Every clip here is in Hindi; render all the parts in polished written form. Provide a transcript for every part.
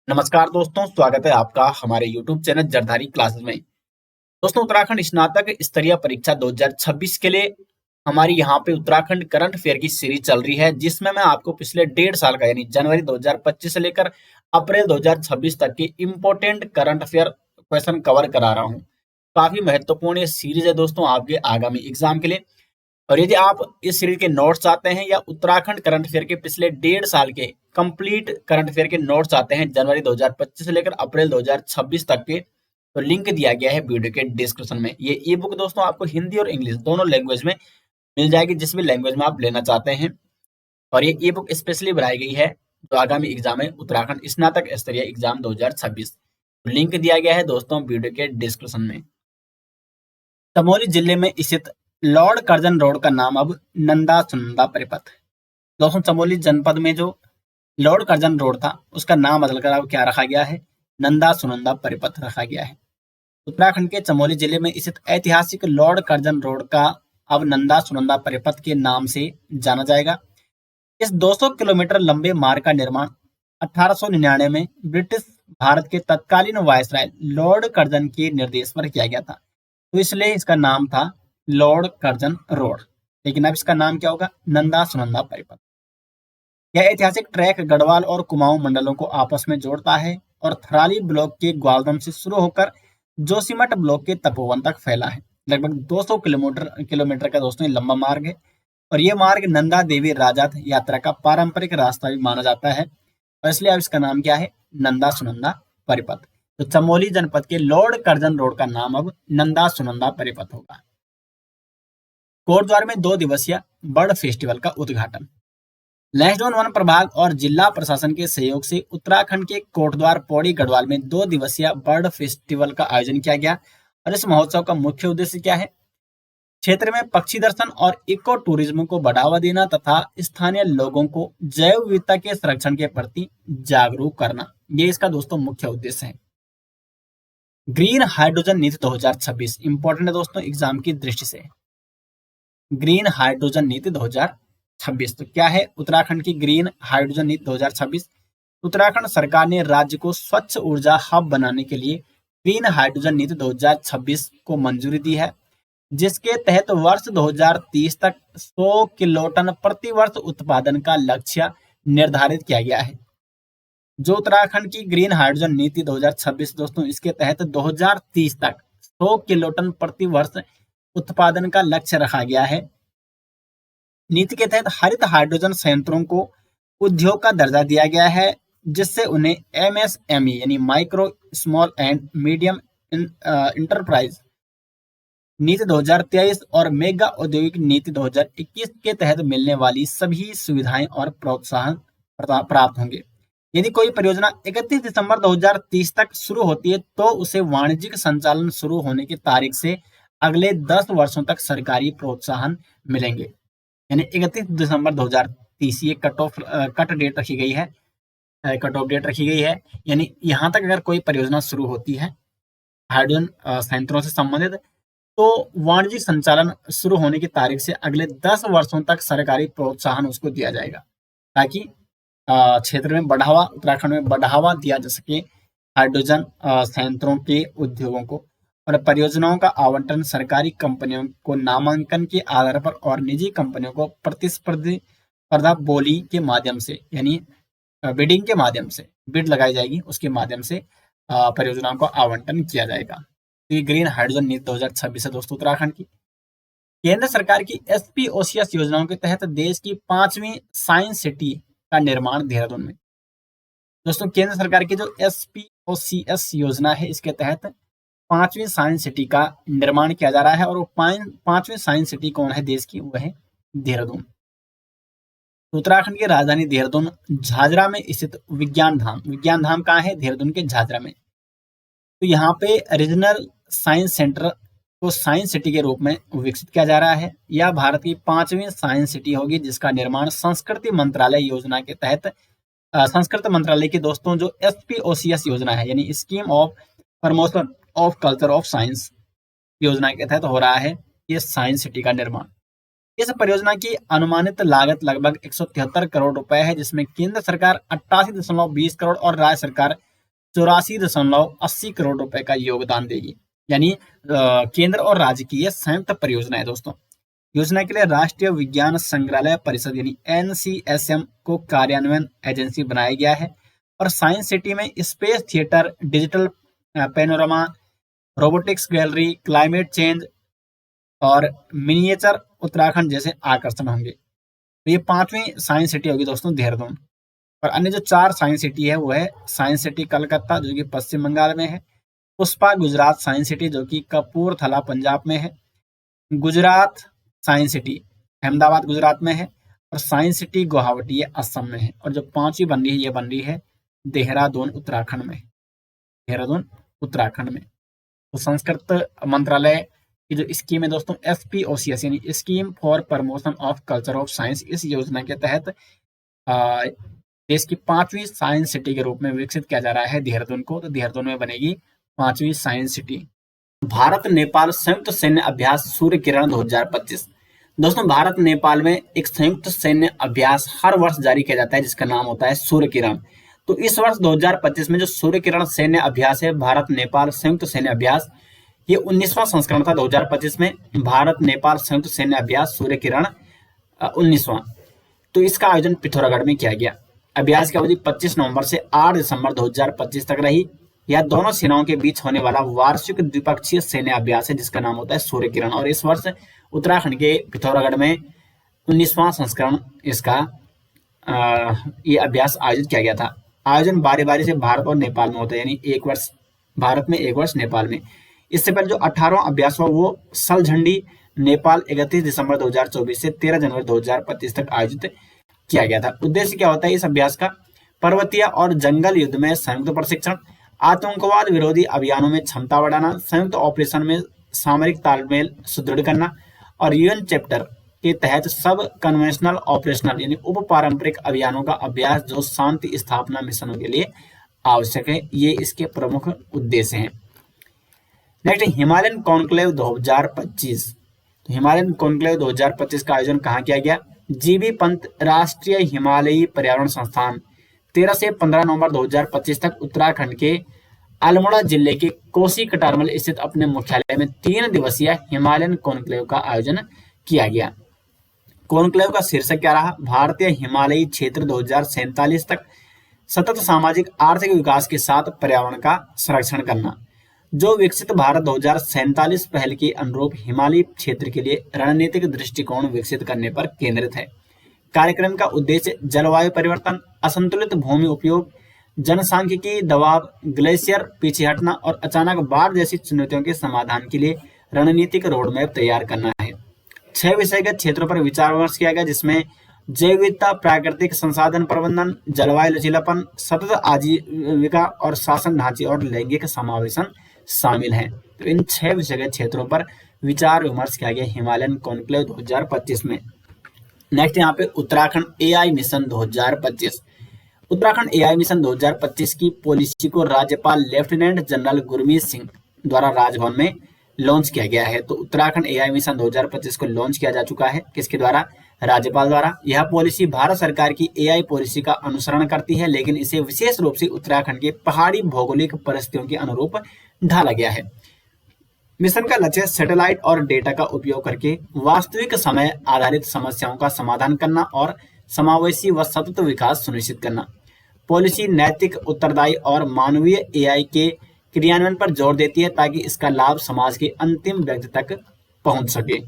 नमस्कार दोस्तों, स्वागत है आपका हमारे YouTube चैनल जरधारी क्लासेस में। दोस्तों, उत्तराखंड स्नातक स्तरीय परीक्षा 2026 के लिए हमारी यहाँ पे उत्तराखंड करंट अफेयर की सीरीज चल रही है, जिसमें मैं आपको पिछले 1.5 साल का यानी जनवरी 2025 से लेकर अप्रैल 2026 तक के important current affair question cover करा रहा हूँ। काफी महत्वपूर्ण ये सीरीज है दोस्तों आपके आगामी एग्जाम के लिए। और यदि आप इस सीरीज के नोट्स चाहते हैं या उत्तराखंड करंट अफेयर के पिछले 1.5 साल के कंप्लीट करंट अफेयर के नोट्स चाहते हैं जनवरी 2025 से लेकर अप्रैल 2026 तक के, तो लिंक दिया गया है वीडियो के डिस्क्रिप्शन में। ये ई बुक दोस्तों आपको हिंदी और इंग्लिश दोनों लैंग्वेज में मिल जाएगी, जिस भी लैंग्वेज में आप लेना चाहते हैं। और ये ई बुक स्पेशली बनाई गई है जो आगामी एग्जाम है उत्तराखंड स्नातक स्तरीय एग्जाम 2026। लिंक दिया गया है दोस्तों वीडियो के डिस्क्रिप्शन में। चमोली जिले में स्थित लॉर्ड कर्जन रोड का नाम अब नंदा सुनंदा परिपथ। दोस्तों, चमोली जनपद में जो लॉर्ड कर्जन रोड था उसका नाम बदलकर अब क्या रखा गया है? नंदा सुनंदा परिपथ रखा गया है। उत्तराखंड के चमोली जिले में स्थित ऐतिहासिक लॉर्ड कर्जन रोड का अब नंदा सुनंदा परिपथ के नाम से जाना जाएगा। इस 200 किलोमीटर लंबे मार्ग का निर्माण 1899 में ब्रिटिश भारत के तत्कालीन वायसराय लॉर्ड कर्जन के निर्देश पर किया गया था, तो इसलिए इसका नाम था लॉर्ड कर्जन रोड। लेकिन अब इसका नाम क्या होगा? नंदा सुनंदा परिपथ। यह ऐतिहासिक ट्रैक गढ़वाल और कुमाऊं मंडलों को आपस में जोड़ता है और थराली ब्लॉक के ग्वालदम से शुरू होकर जोशीमठ ब्लॉक के तपोवन तक फैला है। लगभग 200 किलोमीटर का दोस्तों ये लंबा मार्ग है। और ये मार्ग नंदा देवी राजात यात्रा का पारंपरिक रास्ता भी माना जाता है, और इसलिए अब इसका नाम क्या है? नंदा सुनंदा परिपथ। तो चमोली जनपद के लॉर्ड कर्जन रोड का नाम अब नंदा सुनंदा परिपथ होगा। कोटद्वार में 2 दिवसीय बर्ड फेस्टिवल का उद्घाटन। लैंसडाउन वन प्रभाग और जिला प्रशासन के सहयोग से उत्तराखंड के कोटद्वार पौड़ी गढ़वाल में 2 दिवसीय बर्ड फेस्टिवल का आयोजन किया गया। और इस महोत्सव का मुख्य उद्देश्य क्या है? क्षेत्र में पक्षी दर्शन और इको टूरिज्म को बढ़ावा देना तथा स्थानीय लोगों को जैव विविधता के संरक्षण के प्रति जागरूक करना, ये इसका दोस्तों मुख्य उद्देश्य है। ग्रीन हाइड्रोजन नीति 2026 इंपॉर्टेंट है दोस्तों एग्जाम की दृष्टि से। ग्रीन हाइड्रोजन नीति 2026 तो क्या है? उत्तराखंड की ग्रीन हाइड्रोजन नीति 2026। उत्तराखंड सरकार ने राज्य को स्वच्छ ऊर्जा हब बनाने के लिए ग्रीन हाइड्रोजन नीति 2026 को मंजूरी दी है, जिसके तहत वर्ष 2030 तक 100 किलोटन प्रति वर्ष उत्पादन का लक्ष्य निर्धारित किया गया है। जो उत्तराखंड की ग्रीन हाइड्रोजन नीति 2026 दोस्तों, इसके तहत 2030 तक 100 किलोटन प्रति वर्ष उत्पादन का लक्ष्य रखा गया है। नीति के तहत हरित हाइड्रोजन संयंत्रों को उद्योग का दर्जा दिया गया है, जिससे उन्हें MSME यानी micro small and medium enterprise नीति 2023 और मेगा औद्योगिक नीति 2021 के तहत मिलने वाली सभी सुविधाएं और प्रोत्साहन प्राप्त होंगे। यदि कोई परियोजना 31 दिसंबर 2030 तक शुरू होती है तो उसे वाणिज्यिक संचालन शुरू होने की तारीख से अगले 10 वर्षों तक सरकारी प्रोत्साहन मिलेंगे। यानी 31 दिसंबर 2030 ये कट ऑफ डेट रखी गई है, कट ऑफ डेट रखी गई है। यानी यहाँ तक अगर कोई परियोजना शुरू होती है हाइड्रोजन संयंत्रों से संबंधित, तो वाणिज्यिक संचालन शुरू होने की तारीख से अगले 10 वर्षों तक सरकारी प्रोत्साहन उसको दिया जाएगा, ताकि क्षेत्र में बढ़ावा, उत्तराखंड में बढ़ावा दिया जा सके हाइड्रोजन संयंत्रों के उद्योगों को। और परियोजनाओं का आवंटन सरकारी कंपनियों को नामांकन के आधार पर और निजी कंपनियों को प्रतिस्पर्धा बोली के माध्यम से, यानी बिडिंग के माध्यम से, बिड लगाई जाएगी, उसके माध्यम से परियोजनाओं को आवंटन किया जाएगा। तो ये ग्रीन हाइड्रोजन नीति 2026 है दोस्तों उत्तराखंड की। केंद्र सरकार की SPOCS योजनाओं के तहत देश की 5वीं साइंस सिटी का निर्माण देहरादून में। दोस्तों, केंद्र सरकार की जो SPOCS योजना है, इसके तहत 5वीं साइंस सिटी का निर्माण किया जा रहा है। और वो 5वीं साइंस सिटी कौन है देश की? वो है देहरादून। उत्तराखंड की राजधानी देहरादून झाझरा में स्थित विज्ञान धाम कहाँ है? देहरादून के झाझरा में। तो यहाँ पे रीजनल साइंस सेंटर को साइंस सिटी के रूप में विकसित किया जा रहा है। यह भारत की 5वीं साइंस सिटी होगी, जिसका निर्माण संस्कृति मंत्रालय योजना के तहत, संस्कृत मंत्रालय की दोस्तों जो SPOCS योजना है, यानी scheme of promotion of culture of science योजना के तहत हो रहा है ये साइंस सिटी का निर्माण। इस परियोजना की अनुमानित लागत लगभग 173 करोड़ रुपए है, जिसमें केंद्र सरकार 88.20 करोड़ और राज्य सरकार 84.80 करोड़ रुपए का योगदान देगी। यानी केंद्र और राज्य की यह संयुक्त परियोजना है दोस्तों। योजना के लिए राष्ट्रीय विज्ञान संग्रहालय परिषद यानी NCSM को कार्यान्वयन एजेंसी बनाया गया है और साइंस सिटी में space theatre, digital panorama, robotics gallery, climate change और मिनिएचर उत्तराखंड जैसे आकर्षण होंगे। तो ये 5वीं साइंस सिटी होगी दोस्तों देहरादून। और अन्य जो 4 साइंस सिटी है वो है साइंस सिटी कलकत्ता जो कि पश्चिम बंगाल में है, पुष्पा गुजरात साइंस सिटी जो कि कपूरथला पंजाब में है, गुजरात साइंस सिटी अहमदाबाद गुजरात में है और साइंस सिटी गुवाहाटी ये असम में है। और जो 5वीं बन रही है ये बन रही है देहरादून उत्तराखंड में। देहरादून उत्तराखंड में। तो संस्कृत मंत्रालय की जो स्कीम है दोस्तों SPOCS यानी scheme for promotion of culture of science, इस योजना के तहत देश की 5वीं साइंस सिटी के रूप में विकसित किया जा रहा है देहरादून को। तो देहरादून में बनेगी 5वीं साइंस सिटी। भारत नेपाल संयुक्त सैन्य अभ्यास सूर्य किरण 2025। दोस्तों भारत नेपाल में एक संयुक्त सैन्य अभ्यास हर वर्ष जारी किया जाता है जिसका नाम होता है सूर्य किरण। तो इस वर्ष 2025 में जो सूर्य किरण सैन्य अभ्यास है, भारत नेपाल संयुक्त सैन्य अभ्यास, ये 19वां संस्करण था 2025 में। भारत नेपाल संयुक्त सैन्य अभ्यास सूर्य किरण 19वां। तो इसका आयोजन पिथौरागढ़ में किया गया। अभ्यास की अवधि 25 नवंबर से 8 दिसंबर 2025 तक रही। यह दोनों सेनाओं के बीच होने वाला वार्षिक द्विपक्षीय सैन्य अभ्यास है जिसका नाम होता है सूर्य किरण। और इस वर्ष उत्तराखंड के पिथौरागढ़ में 19वां संस्करण इसका ये अभ्यास आयोजित किया गया था। आयोजन बारी बारी से भारत और नेपाल में होता है, यानी एक वर्ष भारत में, एक वर्ष नेपाल में। इससे पहले जो 18वां अभ्यास हुआ वो सलझंडी नेपाल 31 दिसंबर 2024 से 13 जनवरी 2025 तक आयोजित किया गया था। उद्देश्य क्या होता है इस अभ्यास का? पर्वतीय और जंगल युद्ध में संयुक्त प्रशिक्षण, आतंकवाद विरोधी अभियानों में क्षमता बढ़ाना, संयुक्त ऑपरेशन में सामरिक तालमेल सुदृढ़ करना और UN चैप्टर के तहत सब कन्वेंशनल ऑपरेशनल यानी उप पारंपरिक अभियानों का अभ्यास जो शांति स्थापना मिशनों के लिए आवश्यक है। ये इसके प्रमुख उद्देश्य हैं। Next Himalayan conclave 2025। तो हिमालयन कॉन्क्लेव 2025 का आयोजन कहाँ किया गया? जीबी पंत राष्ट्रीय हिमालयी पर्यावरण संस्थान 13 से 15 नवंबर 2025 तक उत्तराखंड के अल्मोड़ा जिले के कोसी कटारमल स्थित अपने मुख्यालय में 3 दिवसीय हिमालयन कॉन्क्लेव का आयोजन किया गया। कॉन्क्लेव का शीर्षक क्या रहा? भारतीय हिमालयी क्षेत्र 2047 तक सतत सामाजिक आर्थिक विकास के साथ पर्यावरण का संरक्षण करना, जो विकसित भारत 2047 पहल के अनुरूप हिमालयी क्षेत्र के लिए रणनीतिक दृष्टिकोण विकसित करने पर केंद्रित है। कार्यक्रम का उद्देश्य जलवायु परिवर्तन, असंतुलित भूमि उपयोग, जनसांख्यिकी दबाव, ग्लेशियर पीछे हटना और अचानक बाढ़ जैसी चुनौतियों के समाधान के लिए रणनीतिक रोडमैप तैयार करना है। 6 विषयगत क्षेत्रों पर विचार विमर्श किया गया जिसमें जैव विविधता, प्राकृतिक संसाधन प्रबंधन, जलवायु लचीलापन, सतत आजीविका और शासन ढांचे और लैंगिक समावेशन शामिल हैं। तो इन 6 विषयगत क्षेत्रों पर विचार विमर्श किया गया हिमालयन कॉन्क्लेव 2025 में। नेक्स्ट यहाँ पे Uttarakhand AI mission 2025। Uttarakhand AI mission 2025 की पॉलिसी को राज्यपाल लेफ्टिनेंट जनरल गुरमीत सिंह द्वारा राजभवन में लॉन्च किया गया है। तो उत्तराखंड AI मिशन 2025 को लॉन्च किया जा चुका है। किसके द्वारा? राज्यपाल द्वारा। यह पॉलिसी भारत सरकार की AI पॉलिसी का अनुसरण करती है, लेकिन इसे विशेष रूप से उत्तराखंड के पहाड़ी भौगोलिक परिस्थितियों के अनुरूप ढाला गया है। मिशन का लक्ष्य सैटेलाइट और डेटा का उपयोग करके वास्तविक समय आधारित समस्याओं का समाधान करना और समावेशी व सतत विकास सुनिश्चित करना। पॉलिसी नैतिक, उत्तरदायी और मानवीय AI के क्रियान्वयन पर जोर देती है ताकि इसका लाभ समाज के अंतिम व्यक्ति तक पहुंच सके।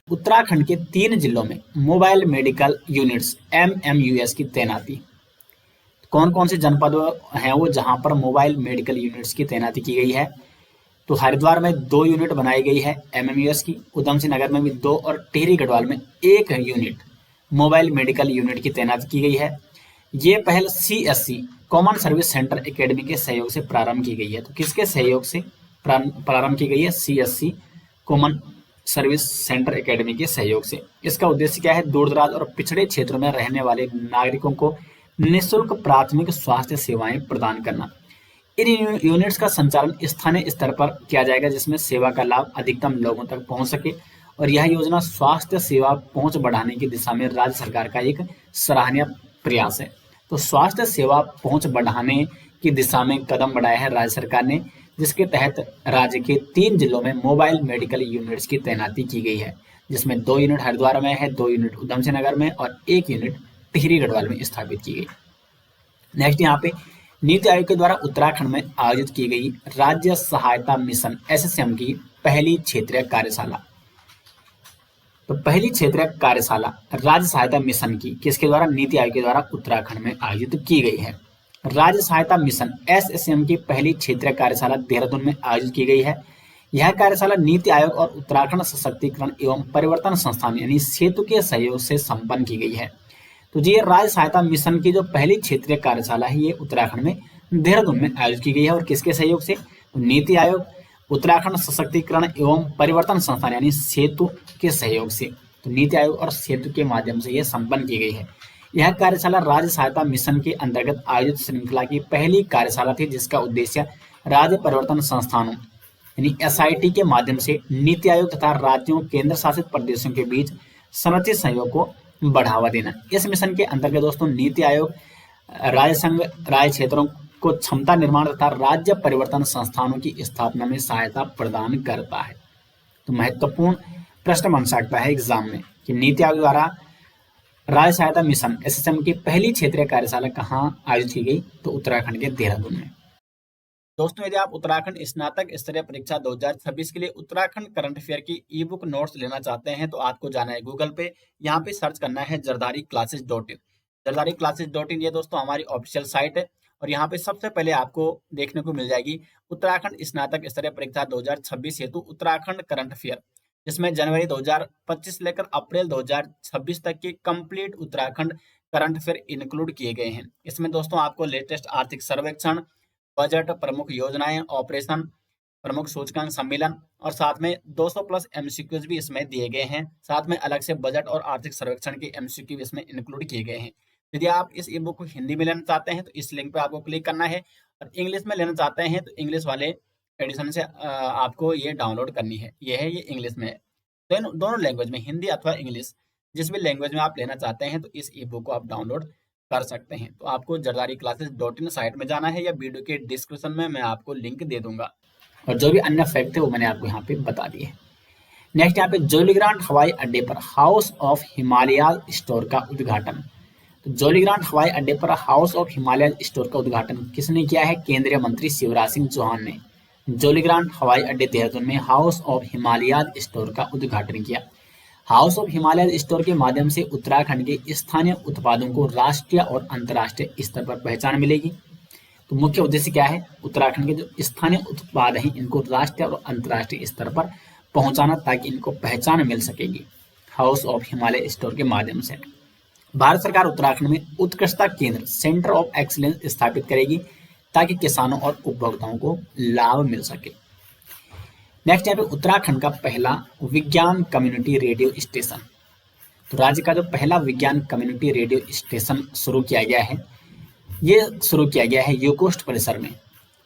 उत्तराखंड के 3 जिलों में मोबाइल मेडिकल यूनिट्स MMUS की तैनाती। कौन कौन से जनपद हैं वो जहां पर मोबाइल मेडिकल यूनिट्स की तैनाती की गई है? तो हरिद्वार में 2 यूनिट बनाई गई है MMUS की, उधम सिंह नगर में भी 2 और टिहरी गढ़वाल में 1 यूनिट मोबाइल मेडिकल यूनिट की तैनाती की गई है। ये पहल CSC common service centre academy के सहयोग से प्रारंभ की गई है। तो किसके सहयोग से प्रारंभ की गई है? CSC common service centre academy के सहयोग से। इसका उद्देश्य क्या है? दूर दराज और पिछड़े क्षेत्रों में रहने वाले नागरिकों को निःशुल्क प्राथमिक स्वास्थ्य सेवाएं प्रदान करना। इन यूनिट्स का संचालन स्थानीय स्तर पर किया जाएगा जिसमें सेवा का लाभ अधिकतम लोगों तक पहुंच सके और यह योजना स्वास्थ्य सेवा पहुंच बढ़ाने की दिशा में राज्य सरकार का एक सराहनीय प्रयास है। तो स्वास्थ्य सेवा पहुंच बढ़ाने की दिशा में कदम बढ़ाया है राज्य सरकार ने, जिसके तहत राज्य के 3 जिलों में मोबाइल मेडिकल यूनिट्स की तैनाती की गई है, जिसमें 2 यूनिट हरिद्वार में है, 2 यूनिट उधम सिंह नगर में और 1 यूनिट टिहरी गढ़वाल में स्थापित की गई। नेक्स्ट यहाँ पे नीति आयोग के द्वारा उत्तराखंड में आयोजित की गई राज्य सहायता मिशन एसएसएम की पहली क्षेत्रीय कार्यशाला। तो पहली क्षेत्रीय कार्यशाला राज्य सहायता मिशन की किसके द्वारा? नीति आयोग के द्वारा उत्तराखंड में आयोजित की गई है। राज्य सहायता मिशन एसएसएम की पहली क्षेत्रीय कार्यशाला देहरादून में आयोजित की गई है। यह कार्यशाला नीति आयोग और उत्तराखंड सशक्तिकरण एवं परिवर्तन संस्थान यानी सेतु के सहयोग से संपन्न की गई है। तो ये राज्य सहायता मिशन की जो पहली क्षेत्रीय कार्यशाला है ये उत्तराखंड में देहरादून में आयोजित की गई है। और किसके सहयोग से? तो नीति आयोग, उत्तराखंड सशक्तिकरण एवं परिवर्तन संस्थान यानी सेतु के सहयोग से। तो नीति आयोग और सेतु के माध्यम से यह संपन्न की गई है। यह कार्यशाला राज्य सहायता मिशन के अंतर्गत आयोजित श्रृंखला की पहली कार्यशाला थी, जिसका उद्देश्य राज्य परिवर्तन संस्थानों यानी एसआईटी के माध्यम से नीति आयोग तथा राज्यों केंद्र शासित प्रदेशों के बीच संरचित सहयोग को बढ़ावा देना। इस मिशन के अंतर्गत दोस्तों नीति आयोग राज्य संघ राज्य क्षेत्रों को क्षमता निर्माण तथा राज्य परिवर्तन संस्थानों की स्थापना में सहायता प्रदान करता है। तो महत्वपूर्ण प्रश्न बन सकता है एग्जाम में कि नीति आयोग द्वारा राज्य सहायता मिशन एसएसएम की पहली क्षेत्रीय कार्यशाला कहाँ आयोजित की गई? तो उत्तराखंड के देहरादून में। दोस्तों यदि आप उत्तराखंड स्नातक स्तरीय परीक्षा 2026 के लिए उत्तराखंड करंट अफेयर की ई बुक नोट्स लेना चाहते हैं तो आपको जाना है गूगल पे, यहाँ पे सर्च करना है zardariclasses.in। zardariclasses.in ये दोस्तों हमारी ऑफिशियल साइट है और यहाँ पे सबसे पहले आपको देखने को मिल जाएगी उत्तराखंड स्नातक स्तरीय परीक्षा 2026 हेतु उत्तराखंड करंट अफेयर, जिसमें जनवरी 2025 लेकर अप्रैल 2026 तक के complete Uttarakhand current affair include किए गए हैं। इसमें दोस्तों आपको लेटेस्ट आर्थिक सर्वेक्षण, बजट, प्रमुख योजनाएं, ऑपरेशन, प्रमुख सूचकांक सम्मेलन और साथ में 200 प्लस एमसीक्यूज भी इसमें दिए गए हैं। साथ में अलग से बजट और आर्थिक सर्वेक्षण के एमसीक्यू इसमें इंक्लूड किए गए हैं। यदि आप इस ई बुक को हिंदी में लेना चाहते हैं तो इस लिंक पे आपको क्लिक करना है, और इंग्लिश में लेना चाहते हैं तो इंग्लिश वाले एडिशन से आपको ये डाउनलोड करनी है। ये है, ये इंग्लिश में है। दोनों लैंग्वेज में, हिंदी अथवा इंग्लिश, जिस भी लैंग्वेज में आप लेना चाहते हैं तो इस ई बुक को आप डाउनलोड कर सकते हैं। तो आपको zardariclasses.in साइट में जाना है या वीडियो के डिस्क्रिप्शन में मैं आपको लिंक दे दूंगा, और जो भी अन्य फैक्ट है वो मैंने आपको यहाँ पे बता दिए। नेक्स्ट यहाँ पे जोलीग्रांट हवाई अड्डे पर हाउस ऑफ हिमालयाज स्टोर का उद्घाटन। तो जोलीग्रांट हवाई अड्डे पर हाउस ऑफ हिमालयाज स्टोर का उद्घाटन किसने किया है? केंद्रीय मंत्री शिवराज सिंह चौहान ने जोलीग्रांट हवाई अड्डे देहरादून में हाउस ऑफ हिमालयाज स्टोर का उद्घाटन किया। हाउस ऑफ हिमालय स्टोर के माध्यम से उत्तराखंड के स्थानीय उत्पादों को राष्ट्रीय और अंतर्राष्ट्रीय स्तर पर पहचान मिलेगी। तो मुख्य उद्देश्य क्या है? उत्तराखंड के जो स्थानीय उत्पाद हैं इनको राष्ट्रीय और अंतर्राष्ट्रीय स्तर पर पहुंचाना, ताकि इनको पहचान मिल सकेगी हाउस ऑफ हिमालय स्टोर के माध्यम से। भारत सरकार उत्तराखंड में उत्कृष्टता केंद्र सेंटर ऑफ एक्सीलेंस स्थापित करेगी, ताकि किसानों और उपभोक्ताओं को लाभ मिल सके। नेक्स्ट यहाँ पे उत्तराखंड का पहला विज्ञान कम्युनिटी रेडियो स्टेशन। तो राज्य का जो पहला विज्ञान कम्युनिटी रेडियो स्टेशन शुरू किया गया है, ये शुरू किया गया है यूकोस्ट परिसर में।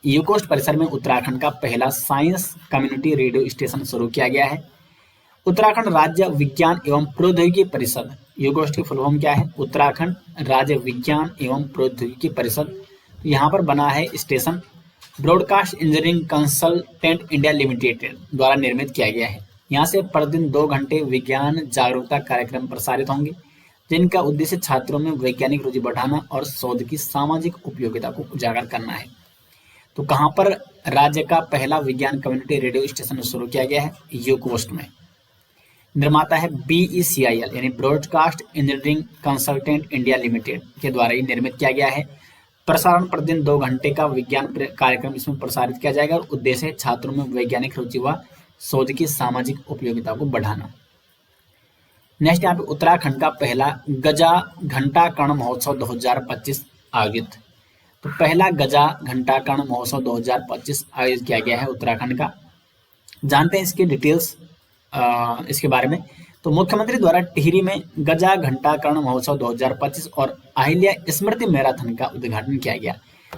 यूकोस्ट परिसर में उत्तराखंड का पहला साइंस कम्युनिटी रेडियो स्टेशन शुरू किया गया है। उत्तराखंड राज्य विज्ञान एवं प्रौद्योगिकी परिषद, यूकोस्ट की फुल फॉर्म क्या है? उत्तराखंड राज्य विज्ञान एवं प्रौद्योगिकी परिषद। यहाँ पर बना है station broadcast engineering consultant India limited द्वारा निर्मित किया गया है। यहाँ से प्रतिदिन 2 घंटे विज्ञान जागरूकता कार्यक्रम प्रसारित होंगे, जिनका उद्देश्य छात्रों में वैज्ञानिक रुचि बढ़ाना और शोध की सामाजिक उपयोगिता को उजागर करना है। तो कहाँ पर राज्य का पहला विज्ञान कम्युनिटी रेडियो स्टेशन शुरू किया गया है? यूकोस्ट में। निर्माता है BECIL यानी broadcast engineering consultant India limited के द्वारा ही निर्मित किया गया है। प्रसारण प्रतिदिन 2 घंटे का विज्ञान कार्यक्रम इसमें प्रसारित किया जाएगा, और उद्देश्य है छात्रों में वैज्ञानिक रुचि व शोध की सामाजिक उपयोगिता को बढ़ाना। नेक्स्ट यहाँ पे उत्तराखंड का पहला गजा घंटाकर्ण महोत्सव 2025 आयोजित। तो पहला गजा घंटाकर्ण महोत्सव 2025 आयोजित किया गया है उत्तराखंड का। जानते हैं इसकी डिटेल्स इसके बारे में। तो मुख्यमंत्री द्वारा टिहरी में गजा घंटाकर्ण महोत्सव 2025 और अहिल्या स्मृति मैराथन का उद्घाटन किया गया।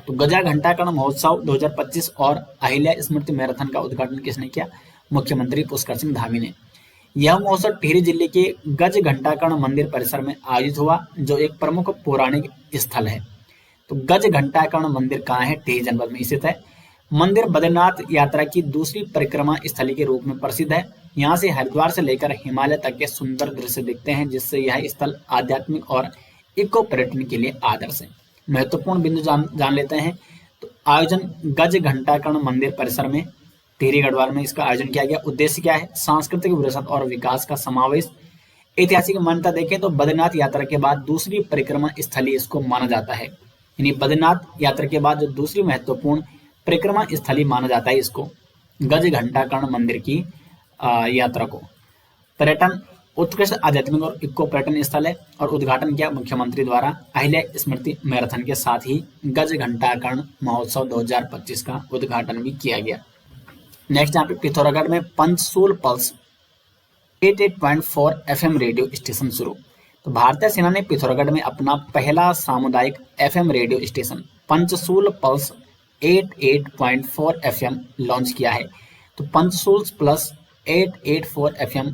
तो गजा घंटाकर्ण महोत्सव 2025 और अहिल्या स्मृति मैराथन का उद्घाटन किसने किया? मुख्यमंत्री पुष्कर सिंह धामी ने। यह महोत्सव टिहरी जिले के गज घंटाकर्ण मंदिर परिसर में आयोजित हुआ, जो एक प्रमुख पौराणिक स्थल है। तो गज घंटाकर्ण मंदिर कहाँ है? टिहरी जनपद में स्थित है। मंदिर बद्रीनाथ यात्रा की दूसरी परिक्रमा स्थली के रूप में प्रसिद्ध है। यहाँ से हरिद्वार से लेकर हिमालय तक के सुंदर दृश्य दिखते हैं, जिससे यह स्थल आध्यात्मिक और इको पर्यटन के लिए आदर्श है। महत्वपूर्ण बिंदु जान लेते हैं। तो आयोजन गज घंटाकर्ण मंदिर परिसर में टिहरी गढ़वाल में इसका आयोजन किया गया। उद्देश्य क्या है? सांस्कृतिक विरासत और विकास का समावेश। ऐतिहासिक मान्यता देखें तो बद्रीनाथ यात्रा के बाद दूसरी परिक्रमा स्थली इसको माना जाता है। यानी बद्रीनाथ यात्रा के बाद जो दूसरी महत्वपूर्ण परिक्रमा स्थली माना जाता है इसको, गज घंटाकर्ण मंदिर की यात्रा को। पर्यटन उत्कृष्ट आध्यात्मिक और इको पर्यटन स्थल है और उद्घाटन किया मुख्यमंत्री द्वारा अहिल्या स्मृति मैराथन के साथ ही गज घंटाकर्ण महोत्सव 2025 का उद्घाटन भी किया गया। नेक्स्ट यहाँ पे पिथौरागढ़ में पंचसूल पल्स 88.4 FM रेडियो स्टेशन शुरू। तो भारतीय सेना ने पिथौरागढ़ में अपना पहला सामुदायिक FM radio station Panchsul pulse 88.4 FM launch किया है। तो पंचसूल प्लस 884 FM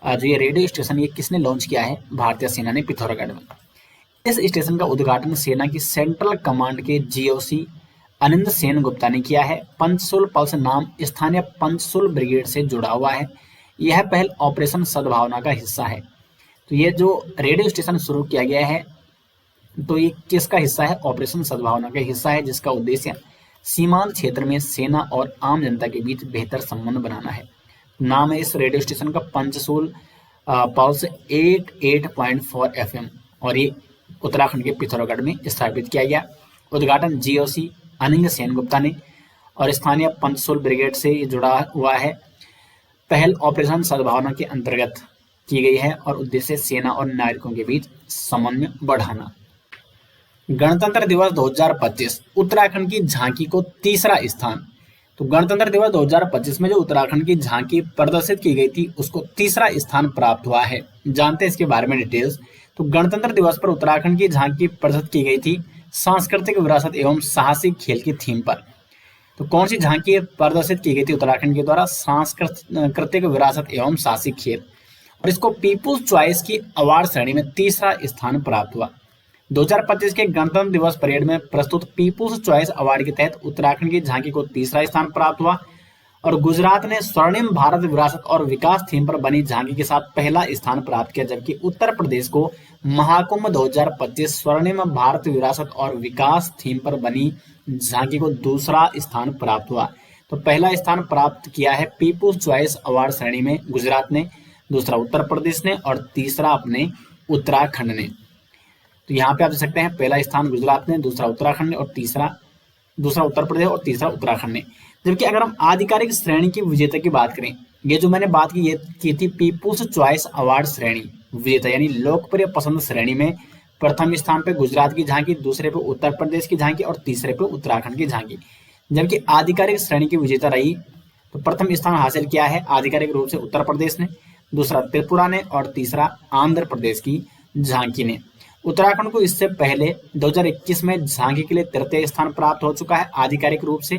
जो ये रेडियो स्टेशन ये किसने लॉन्च किया है? भारतीय सेना ने पिथौरागढ़ में। इस स्टेशन का उद्घाटन सेना की सेंट्रल कमांड के GOC अनिंद सेन गुप्ता ने किया है। पंचसूल पल्स नाम स्थानीय पंचसूल ब्रिगेड से जुड़ा हुआ है। यह पहल ऑपरेशन सद्भावना का हिस्सा है। तो ये जो रेडियो स्टेशन शुरू किया गया है तो ये किसका हिस्सा है? ऑपरेशन सद्भावना का हिस्सा है, जिसका उद्देश्य सीमांत क्षेत्र में सेना और आम जनता के बीच बेहतर संबंध बनाना है। नाम है इस रेडियो स्टेशन का पंचसूल पल्स 88.4 FM और ये उत्तराखंड के पिथौरागढ़ में स्थापित किया गया। उद्घाटन GOC अनिंद सेन गुप्ता ने और स्थानीय पंचसूल ब्रिगेड से ये जुड़ा हुआ है। पहल ऑपरेशन सद्भावना के अंतर्गत की गई है और उद्देश्य सेना और नागरिकों के बीच समन्वय बढ़ाना। गणतंत्र दिवस 2025 उत्तराखंड की झांकी को तीसरा स्थान। तो गणतंत्र दिवस 2025 में जो उत्तराखंड की झांकी प्रदर्शित की गई थी उसको तीसरा स्थान प्राप्त हुआ है। जानते हैं इसके बारे में डिटेल्स। तो गणतंत्र दिवस पर उत्तराखंड की झांकी प्रदर्शित की गई थी सांस्कृतिक विरासत एवं साहसिक खेल की थीम पर। तो कौन सी झांकी प्रदर्शित की गई थी उत्तराखंड के द्वारा? सांस्कृतिक विरासत एवं साहसिक खेल, और इसको पीपुल्स चॉइस की अवार्ड श्रेणी में तीसरा स्थान प्राप्त हुआ। 2025 के गणतंत्र दिवस परेड में प्रस्तुत पीपुल्स चॉइस अवार्ड के तहत उत्तराखंड की झांकी को तीसरा स्थान प्राप्त हुआ और गुजरात ने स्वर्णिम भारत विरासत और विकास थीम पर बनी झांकी के साथ पहला स्थान प्राप्त किया, जबकि उत्तर प्रदेश को महाकुंभ 2025 स्वर्णिम भारत विरासत और विकास थीम पर बनी झांकी को दूसरा स्थान प्राप्त हुआ। तो पहला स्थान प्राप्त किया है पीपुल्स चॉइस अवार्ड श्रेणी में गुजरात ने, दूसरा उत्तर प्रदेश ने और तीसरा अपने उत्तराखंड ने। तो यहाँ पे आप देख सकते हैं पहला स्थान गुजरात ने, दूसरा उत्तराखंड ने और दूसरा उत्तर प्रदेश और तीसरा उत्तराखंड ने। जबकि अगर हम आधिकारिक श्रेणी की विजेता की बात करें, ये जो मैंने बात की ये की थी पीपुल्स चॉइस अवार्ड श्रेणी विजेता यानी लोकप्रिय पसंद श्रेणी में प्रथम स्थान पे गुजरात की झांकी, दूसरे पे उत्तर प्रदेश की झांकी और तीसरे पे उत्तराखंड की झांकी। जबकि आधिकारिक श्रेणी की विजेता रही तो प्रथम स्थान हासिल किया है आधिकारिक रूप से उत्तर प्रदेश ने, दूसरा त्रिपुरा ने और तीसरा आंध्र प्रदेश की झांकी ने। उत्तराखंड को इससे पहले 2021 में झांकी के लिए तृतीय स्थान प्राप्त हो चुका है आधिकारिक रूप से,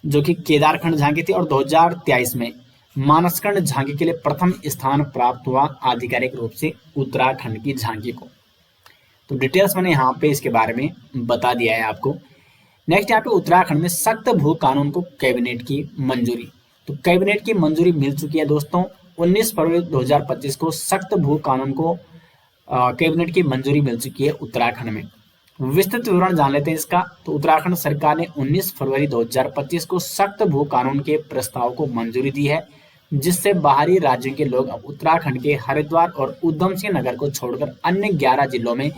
जो कि केदारखंड झांकी थी, और 2023 में मानसखंड झांकी के लिए प्रथम स्थान प्राप्त हुआ आधिकारिक रूप से उत्तराखंड की झांकी को। तो डिटेल्स मैंने यहाँ पे इसके बारे में बता दिया है आपको। नेक्स्ट यहाँ पे उत्तराखंड में सख्त भू कानून को कैबिनेट की मंजूरी। तो कैबिनेट की मंजूरी मिल चुकी है दोस्तों। 19 फरवरी 2025 को सख्त भू कानून को कैबिनेट की मंजूरी मिल चुकी है उत्तराखंड में। विस्तृत विवरण जान लेते हैं इसका। तो उत्तराखंड सरकार ने 19 फरवरी 2025 को सख्त भू कानून के प्रस्ताव को मंजूरी दी है, जिससे बाहरी राज्यों के लोग अब उत्तराखंड के हरिद्वार और उधम सिंह नगर को छोड़कर अन्य 11 जिलों में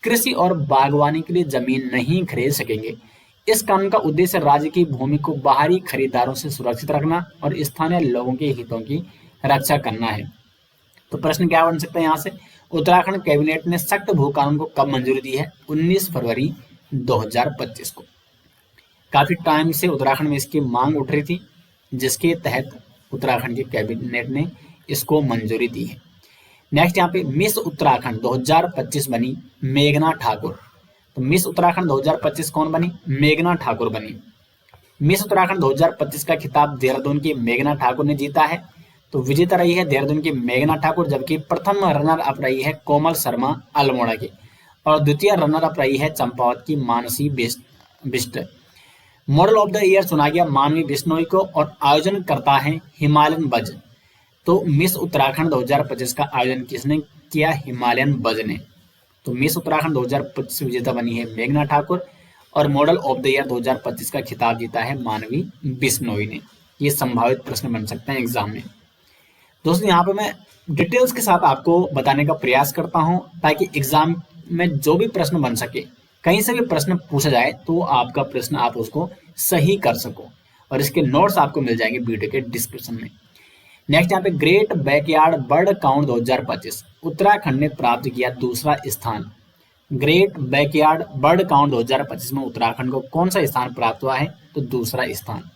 कृषि और बागवानी के लिए जमीन नहीं खरीद सकेंगे। इस कानून का उद्देश्य राज्य की भूमि को बाहरी खरीदारों से सुरक्षित रखना और स्थानीय लोगों के हितों की रक्षा करना है। तो प्रश्न क्या बन सकता है यहाँ से? उत्तराखंड कैबिनेट ने सख्त भू कानून को कब मंजूरी दी है? 19 फरवरी 2025 को। काफी टाइम से उत्तराखंड में इसकी मांग उठ रही थी, जिसके तहत उत्तराखंड के कैबिनेट ने इसको मंजूरी दी है। नेक्स्ट यहाँ पे मिस उत्तराखंड 2025 बनी मेघना ठाकुर। तो मिस उत्तराखंड 2025 कौन बनी? मेघना ठाकुर बनी। मिस उत्तराखंड 2025 का खिताब देहरादून की मेघना ठाकुर ने जीता है। तो विजेता रही है देहरादून की मेघना ठाकुर, जबकि प्रथम रनर अप रही है कोमल शर्मा अल्मोड़ा की। और द्वितीय रनर अप रही है चंपावत की Mansi Bisht. Model of the year चुना गया मानवी बिश्नोई को और आयोजन करता है हिमालयन बज। तो मिस उत्तराखंड 2025 का आयोजन किसने किया? हिमालयन बज ने। तो मिस उत्तराखंड 2025 विजेता बनी है मेघना ठाकुर और मॉडल ऑफ द ईयर 2025 का खिताब जीता है मानवी बिश्नोई ने। ये संभावित प्रश्न बन सकते हैं एग्जाम में। दोस्तों यहाँ पे मैं डिटेल्स के साथ आपको बताने का प्रयास करता हूँ ताकि एग्जाम में जो भी प्रश्न बन सके, कहीं से भी प्रश्न पूछा जाए तो आपका प्रश्न आप उसको सही कर सको। और इसके नोट्स आपको मिल जाएंगे वीडियो के डिस्क्रिप्शन में। नेक्स्ट यहाँ पे great backyard bird count 2025 Uttarakhand ने प्राप्त किया दूसरा स्थान। ग्रेट बैकयार्ड बर्ड काउंट 2025 में उत्तराखंड को कौन सा स्थान प्राप्त हुआ है? तो दूसरा स्थान।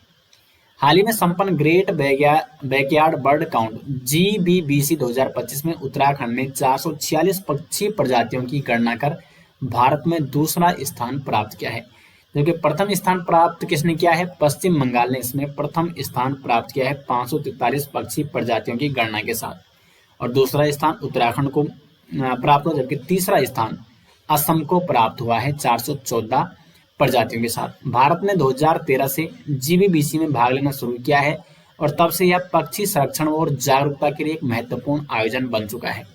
हाल ही में संपन्न great backyard bird count GBBC 2025 में उत्तराखंड ने 446 पक्षी प्रजातियों की गणना कर भारत में दूसरा स्थान प्राप्त किया है। जबकि प्रथम स्थान प्राप्त किसने किया है? पश्चिम बंगाल ने इसमें प्रथम स्थान प्राप्त किया है 543 पक्षी प्रजातियों की गणना के साथ। और दूसरा स्थान उत्तराखंड को प्राप्त हुआ, जबकि तीसरा स्थान असम को प्राप्त हुआ है 414 प्रजातियों के साथ। भारत ने 2013 से GBBC में भाग लेना शुरू किया है और तब से यह पक्षी संरक्षण और जागरूकता के लिए एक महत्वपूर्ण आयोजन बन चुका है।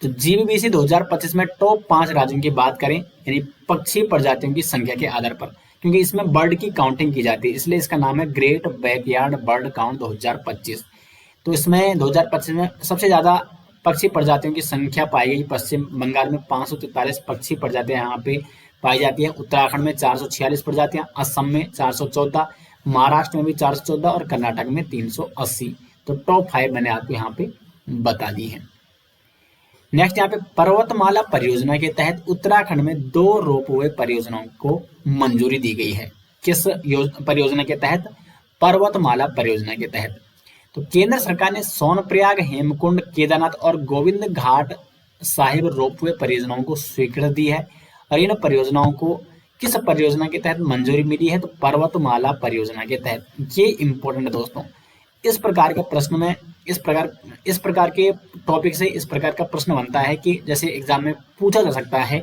तो GBBC 2025 में टॉप 5 राज्यों की बात करें, यानी पक्षी प्रजातियों की संख्या के आधार पर, क्योंकि इसमें बर्ड की काउंटिंग की जाती है, इसलिए इसका नाम है ग्रेट बैकयार्ड बर्ड काउंट 2025। तो इसमें 2025 में सबसे ज्यादा पक्षी प्रजातियों की संख्या पाई गई पश्चिम बंगाल में 543 पक्षी प्रजातियां यहाँ पे पाई जाती है। उत्तराखंड में 446 प्रजातियां, असम में 414, महाराष्ट्र में भी 414 और कर्नाटक में 380। तो टॉप 5 मैंने आपको यहाँ पे बता दी है। नेक्स्ट यहाँ पे पर्वतमाला परियोजना के तहत उत्तराखंड में 2 रोपवे परियोजनाओं को मंजूरी दी गई है। किस परियोजना के तहत? पर्वतमाला परियोजना के तहत। तो केंद्र सरकार ने सोनप्रयाग, हेमकुंड, केदारनाथ और गोविंद घाट साहिब रोपवे परियोजनाओं को स्वीकृति दी है। और इन परियोजनाओं को किस परियोजना के तहत मंजूरी मिली है? तो पर्वतमाला परियोजना के तहत। ये इंपॉर्टेंट है दोस्तों। इस प्रकार के प्रश्न में इस प्रकार के टॉपिक से इस प्रकार का प्रश्न बनता है कि जैसे एग्जाम में पूछा जा सकता है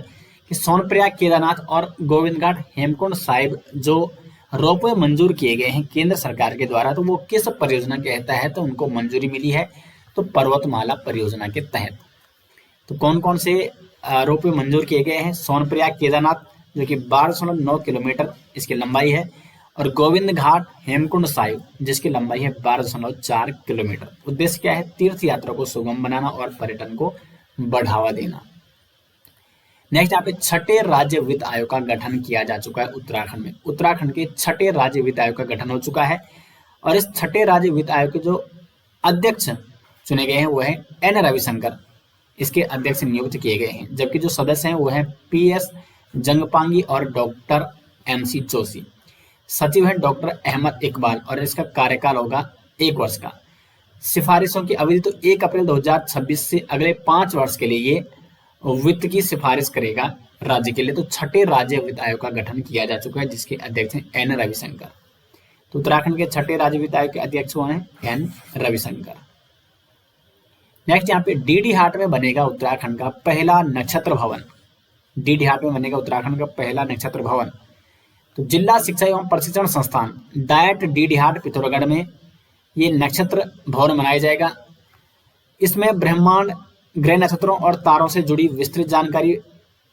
कि सोनप्रयाग, केदारनाथ और गोविंद घाट, हेमकुंड साहिब जो रोपवे मंजूर किए गए हैं केंद्र सरकार के द्वारा, तो वो किस परियोजना के तहत तो उनको मंजूरी मिली है? तो पर्वतमाला परियोजना के तहत। तो कौन कौन से रोपवे मंजूर किए गए हैं? सोनप्रयाग, केदारनाथ जो कि 12.9 किलोमीटर इसकी लंबाई है, और गोविंद घाट, हेमकुंड साहिब जिसकी लंबाई है 12.4 किलोमीटर। उद्देश्य क्या है? तीर्थ यात्रा को सुगम बनाना और पर्यटन को बढ़ावा देना। नेक्स्ट यहाँ पे 6ठे राज्य वित्त आयोग का गठन किया जा चुका है उत्तराखंड में। उत्तराखंड के 6ठे राज्य वित्त आयोग का गठन हो चुका है और इस 6ठे राज्य वित्त आयोग के जो अध्यक्ष चुने गए हैं वो है N रविशंकर, इसके अध्यक्ष नियुक्त किए गए हैं। जबकि जो सदस्य हैं वो है PS जंगपांगी और डॉक्टर MC जोशी। सचिव है डॉक्टर अहमद इकबाल और इसका कार्यकाल होगा 1 वर्ष का। सिफारिशों की अवधि तो 1 अप्रैल 2026 से अगले 5 वर्ष के लिए ये वित्त की सिफारिश करेगा राज्य के लिए। तो 6ठे राज्य वित्त आयोग का गठन किया जा चुका है जिसके अध्यक्ष हैं N रविशंकर। तो उत्तराखंड के 6ठे राज्य वित्त आयोग के अध्यक्ष हुए हैं N रविशंकर। नेक्स्ट यहाँ पे डीडी हाट में बनेगा उत्तराखंड का पहला नक्षत्र भवन। डीडी हाट में बनेगा उत्तराखंड का पहला नक्षत्र भवन। तो जिला शिक्षा एवं प्रशिक्षण संस्थान डायट डीडी हाट पिथौरागढ़ में ये नक्षत्र भवन बनाया जाएगा। इसमें ब्रह्मांड, ग्रह, नक्षत्रों और तारों से जुड़ी विस्तृत जानकारी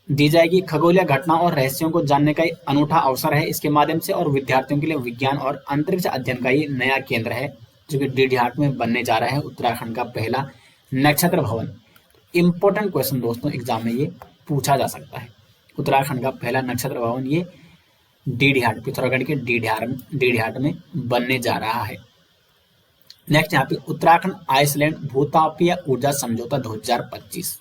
दी जाएगी। खगोलीय घटना और रहस्यों को जानने का एक अनूठा अवसर है इसके माध्यम से, और विद्यार्थियों के लिए विज्ञान और अंतरिक्ष अध्ययन का ये नया केंद्र है जो कि डीडी हाट में बनने जा रहा है उत्तराखंड का पहला नक्षत्र भवन। इंपॉर्टेंट क्वेश्चन दोस्तों एग्जाम में ये पूछा जा सकता है। उत्तराखंड का पहला नक्षत्र भवन ये डीडी हाट, पिथौरागढ़ के डीडी हाट में बनने जा रहा है। नेक्स्ट यहाँ पे उत्तराखंड आइसलैंड भूतापीय ऊर्जा समझौता 2025।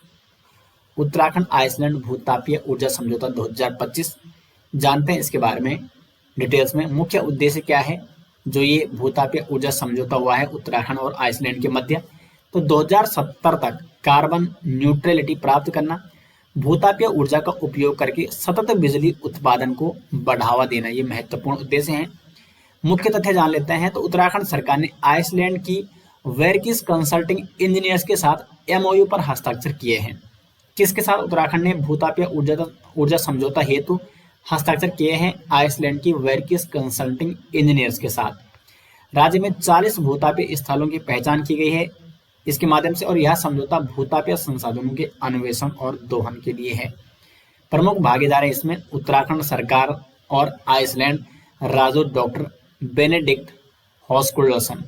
उत्तराखंड आइसलैंड भूतापीय ऊर्जा समझौता 2025 जानते हैं इसके बारे में डिटेल्स में। मुख्य उद्देश्य क्या है जो ये भूतापीय ऊर्जा समझौता हुआ है उत्तराखंड और आइसलैंड के मध्य? तो 2070 तक कार्बन न्यूट्रलिटी प्राप्त करना, भूतापीय ऊर्जा का उपयोग करके सतत बिजली उत्पादन को बढ़ावा देना, ये महत्वपूर्ण उद्देश्य हैं। मुख्य तथ्य जान लेते हैं। तो उत्तराखंड सरकार ने आइसलैंड की वेरकिस कंसल्टिंग इंजीनियर्स के साथ MOU पर हस्ताक्षर किए हैं। किसके साथ उत्तराखंड ने भूतापीय ऊर्जा समझौता हेतु हस्ताक्षर किए हैं? आइसलैंड की वर्किस कंसल्टिंग इंजीनियर्स के साथ। राज्य में 40 भूतापीय स्थलों की पहचान की गई है इसके माध्यम से, और यह समझौता भूतापीय संसाधनों के अन्वेषण और दोहन के लिए है। प्रमुख भागीदार है इसमें उत्तराखंड सरकार और आइसलैंड राजदूत डॉक्टर बेनेडिक्ट हॉस्कुलसन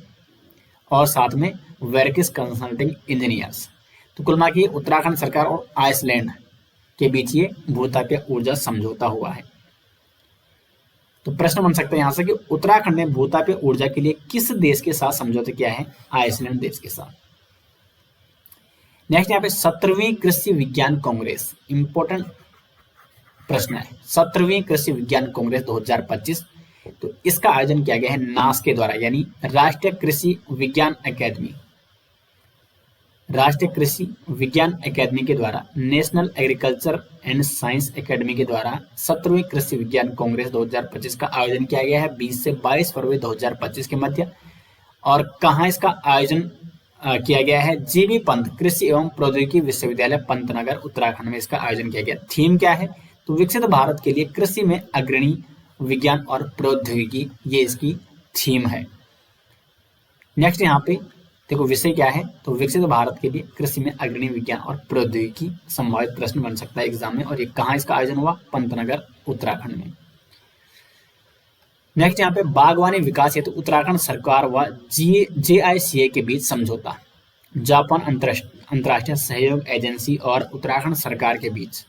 और साथ में वर्किस कंसल्टिंग इंजीनियर्स। तो कुल मिला के उत्तराखंड सरकार और आइसलैंड के बीच ये भूतापीय ऊर्जा समझौता हुआ है। तो प्रश्न बन सकता है यहां से कि उत्तराखंड ने भूतापीय ऊर्जा के लिए किस देश के साथ समझौता किया है? आइसलैंड देश के साथ। नेक्स्ट यहाँ पे 17वीं कृषि विज्ञान कांग्रेस, इंपॉर्टेंट प्रश्न है। 17वीं कृषि विज्ञान कांग्रेस 2025, तो इसका आयोजन किया गया है नास के द्वारा, यानी राष्ट्रीय कृषि विज्ञान अकादमी, राष्ट्रीय कृषि विज्ञान अकादमी के द्वारा, नेशनल एग्रीकल्चर एंड साइंस अकादमी के द्वारा 17वीं कृषि विज्ञान कांग्रेस 2025 का आयोजन किया गया है 20 से 22 फरवरी 2025 के मध्य। और कहाँ इसका आयोजन किया गया है? जीबी पंत कृषि एवं प्रौद्योगिकी विश्वविद्यालय पंतनगर उत्तराखंड में इसका आयोजन किया गया। थीम क्या है? तो विकसित भारत के लिए कृषि में अग्रणी विज्ञान और प्रौद्योगिकी, ये इसकी थीम है। नेक्स्ट यहाँ पे देखो विषय क्या है? तो विकसित भारत के लिए कृषि में अग्रणी विज्ञान और प्रौद्योगिकी संभावित प्रश्न बन सकता है एग्जाम में। और ये कहाँ इसका आयोजन हुआ? पंतनगर उत्तराखंड में। नेक्स्ट यहाँ पे बागवानी विकास हेतु उत्तराखंड सरकार व JICA के बीच समझौता, जापान अंतर्राष्ट्रीय सहयोग एजेंसी और उत्तराखंड सरकार के बीच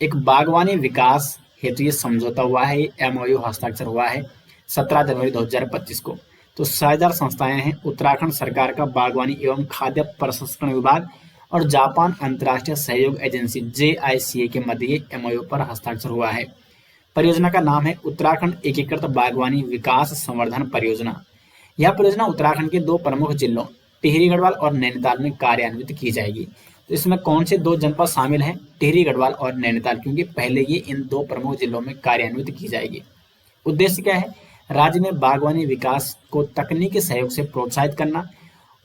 एक बागवानी विकास हेतु ये समझौता हुआ है। MOU हस्ताक्षर हुआ है 17 जनवरी 2025 को। तो साझेदार संस्थाएं हैं उत्तराखंड सरकार का बागवानी एवं खाद्य प्रसंस्करण विभाग और जापान अंतर्राष्ट्रीय सहयोग एजेंसी JICA के मध्य ये MOU पर हस्ताक्षर हुआ है। परियोजना का नाम है उत्तराखंड एकीकृत बागवानी विकास संवर्धन परियोजना। यह परियोजना उत्तराखंड के 2 प्रमुख जिलों टिहरी गढ़वाल और नैनीताल में कार्यान्वित की जाएगी। तो इसमें कौन से 2 जनपद शामिल हैं? टिहरी गढ़वाल और नैनीताल, क्योंकि पहले ये इन 2 प्रमुख जिलों में कार्यान्वित की जाएगी। उद्देश्य क्या है? राज्य में बागवानी विकास को तकनीकी सहयोग से प्रोत्साहित करना,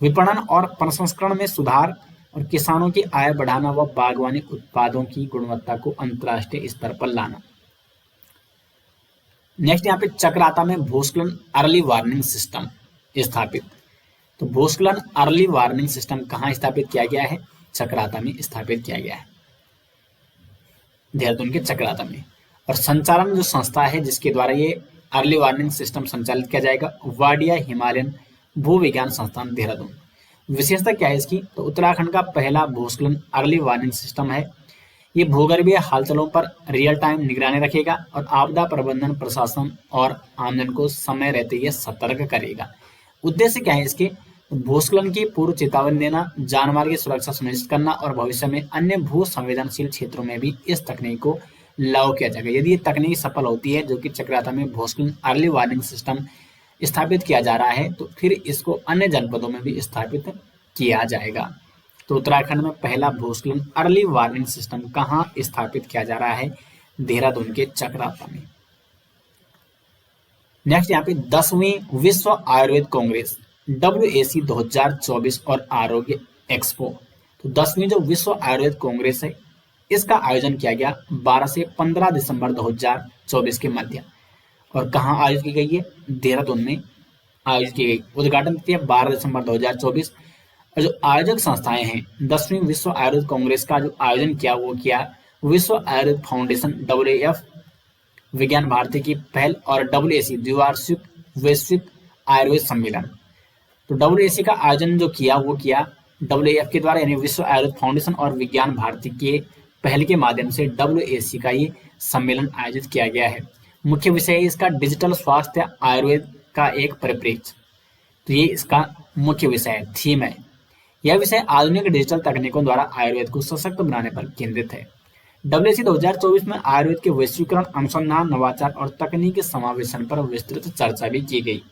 विपणन और प्रसंस्करण में सुधार और किसानों की आय बढ़ाना व बागवानी उत्पादों की गुणवत्ता को अंतर्राष्ट्रीय स्तर पर लाना। नेक्स्ट यहाँ पे चक्राता में भूस्खलन अर्ली वार्निंग सिस्टम स्थापित। तो भूस्खलन अर्ली वार्निंग सिस्टम कहाँ स्थापित किया गया है? चक्राता में स्थापित किया गया है, देहरादून के चक्राता में। और संचालन जो संस्था है जिसके द्वारा ये अर्ली वार्निंग सिस्टम संचालित किया जाएगा, वाडिया हिमालयन भू विज्ञान संस्थान देहरादून। विशेषता क्या है इसकी? तो उत्तराखंड का पहला भूस्खलन अर्ली वार्निंग सिस्टम है। ये भूगर्भीय हालचालों पर रियल टाइम निगरानी रखेगा और आपदा प्रबंधन प्रशासन और आमजन को समय रहते ये सतर्क करेगा। उद्देश्य क्या है इसके? भूस्खलन की पूर्व चेतावनी देना, जानमाल की सुरक्षा सुनिश्चित करना और भविष्य में अन्य भू संवेदनशील क्षेत्रों में भी इस तकनीक को लागू किया जाएगा। यदि ये तकनीक सफल होती है, जो कि चक्राता में भूस्खलन अर्ली वार्निंग सिस्टम स्थापित किया जा रहा है, तो फिर इसको अन्य जनपदों में भी स्थापित किया जाएगा। तो उत्तराखंड में पहला भूस्खलन अर्ली वार्निंग सिस्टम कहाँ स्थापित किया जा रहा है? देहरादून के चक्राता में। नेक्स्ट यहाँ पे 10वीं विश्व आयुर्वेद कांग्रेस WAC 2024 और आरोग्य एक्सपो। तो 10वीं जो विश्व आयुर्वेद कांग्रेस है इसका आयोजन किया गया 12 से 15 दिसंबर 2024 के मध्य। और कहाँ आयोजित की गई है? देहरादून में आयोजित की गई। उद्घाटन तिथि है 12 दिसंबर 2024। और जो आयोजक संस्थाएं हैं 10वीं विश्व आयुर्वेद कांग्रेस का जो आयोजन किया वो किया विश्व आयुर्वेद फाउंडेशन, WAF विज्ञान भारती की पहल और WAC द्विवार्षिक वैश्विक आयुर्वेद सम्मेलन। तो WAC का आयोजन जो किया वो किया WAF के द्वारा, यानी विश्व आयुर्वेद फाउंडेशन और विज्ञान भारती के पहल के माध्यम से WAC का ये सम्मेलन आयोजित किया गया है। मुख्य विषय है इसका डिजिटल स्वास्थ्य आयुर्वेद का एक परिप्रेक्ष्य। तो ये इसका मुख्य विषय है, थीम है। यह विषय आधुनिक डिजिटल तकनीकों द्वारा आयुर्वेद को सशक्त बनाने पर केंद्रित है। WAC 2024 में आयुर्वेद के वैश्वीकरण, अनुसंधान, नवाचार और तकनीकी समावेशन पर विस्तृत चर्चा भी की गई।